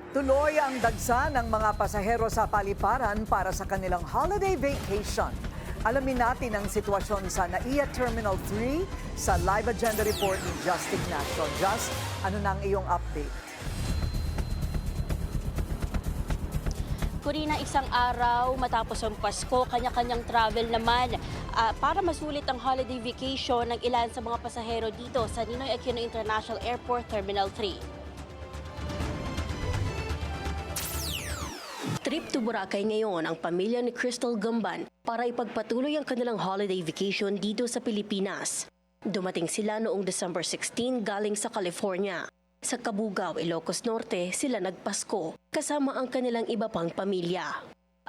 Tuloy ang dagsa ng mga pasahero sa paliparan para sa kanilang holiday vacation. Alamin natin ang sitwasyon sa NAIA Terminal 3 sa Live Agenda Report ni Just Ignacio. Just, ano na ang iyong update? Corina, isang araw matapos ang Pasko, kanya-kanyang travel naman para masulit ang holiday vacation ng ilan sa mga pasahero dito sa Ninoy Aquino International Airport Terminal 3. Trip to Boracay ngayon ang pamilya ni Crystal Gamban para ipagpatuloy ang kanilang holiday vacation dito sa Pilipinas. Dumating sila noong December 16 galing sa California. Sa Cabugao, Ilocos Norte, sila nagpasko kasama ang kanilang iba pang pamilya.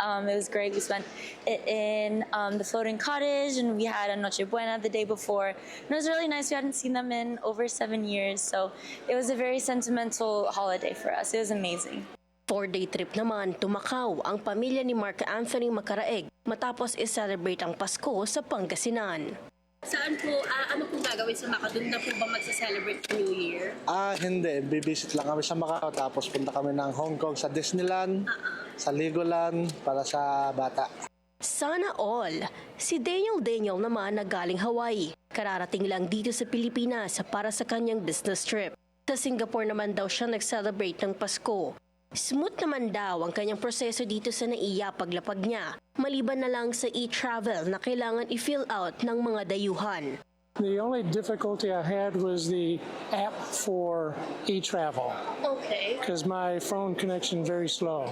It was great. We spent it in the floating cottage, and we had a Noche Buena the day before. And it was really nice. We hadn't seen them in over 7 years, so it was a very sentimental holiday for us. It was amazing. 4-day trip naman, tumakao ang pamilya ni Mark Anthony Macaraeg matapos i-celebrate ang Pasko sa Pangasinan. Saan po, ano po gagawin sa Macau? Doon na po ba magsa-celebrate New Year? Hindi. Bibisit lang kami sa Macau, tapos punta kami ng Hong Kong sa Disneyland, sa Legoland, para sa bata. Sana all! Si Daniel naman na galing Hawaii. Kararating lang dito sa Pilipinas para sa kanyang business trip. Sa Singapore naman daw siya nag-celebrate ng Pasko. Smooth naman daw ang kanyang proseso dito sa NAIA paglapag niya, maliban na lang sa e-travel na kailangan i-fill out ng mga dayuhan. The only difficulty I had was the app for e-travel Okay. because my phone connection very slow.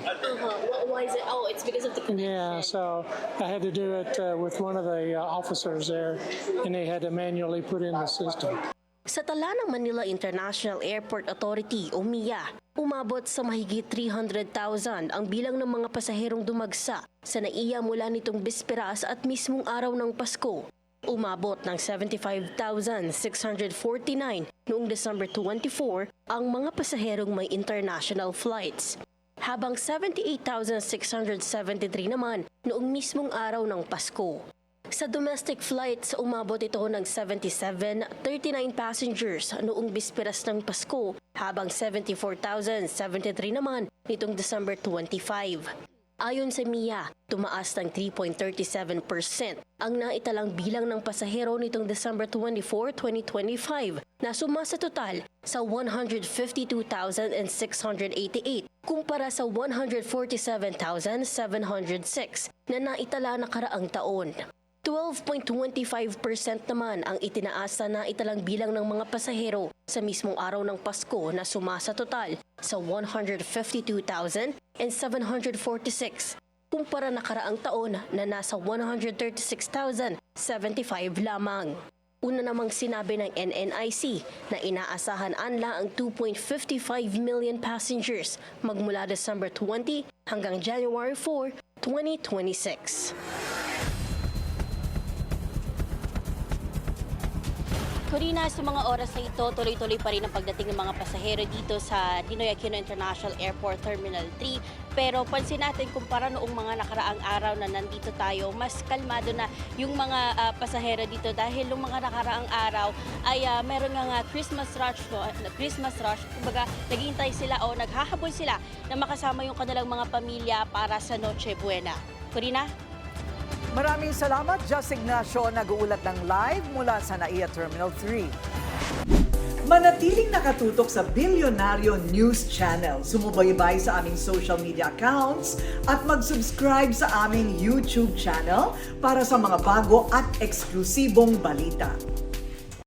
Why is it? Oh, it's because of the connection. Yeah, so I had to do it with one of the officers there, and they had to manually put in the system. Sa tala ng Manila International Airport Authority o MIA, umabot sa mahigit 300,000 ang bilang ng mga pasaherong dumagsa sa NAIA mula nitong bisperas at mismong araw ng Pasko. Umabot ng 75,649 noong December 24 ang mga pasaherong may international flights, habang 78,673 naman noong mismong araw ng Pasko. Sa domestic flights, umabot ito ng 77,39 passengers noong bisperas ng Pasko, habang 74,073 naman nitong December 25. Ayon sa MIA, tumaas ng 3.37% ang naitalang bilang ng pasahero nitong December 24, 2025 na suma sa total sa 152,688 kumpara sa 147,706 na naitala nakaraang taon. 12.25% naman ang itinaas na italang bilang ng mga pasahero sa mismong araw ng Pasko na suma sa total sa 152,746 kumpara nakaraang taon na nasa 136,075 lamang. Una namang sinabi ng NNIC na inaasahan anla ang 2.55 million passengers magmula December 20 hanggang January 4, 2026. Corina, sa mga oras na ito, tuloy-tuloy pa rin ang pagdating ng mga pasahero dito sa Ninoy Aquino International Airport Terminal 3. Pero pansin natin kumpara noong mga nakaraang araw na nandito tayo, mas kalmado na yung mga pasahero dito dahil yung mga nakaraang araw ay meron nga Christmas rush, no? Christmas rush. Kumbaga, naghihintay sila o naghahabol sila na makasama yung kanilang mga pamilya para sa Noche Buena. Corina? Maraming salamat, Just Ignacio, nag-uulat ng live mula sa NAIA Terminal 3. Manatiling nakatutok sa Bilyonaryo News Channel. Sumubaybay sa aming social media accounts at mag-subscribe sa aming YouTube channel para sa mga bago at eksklusibong balita.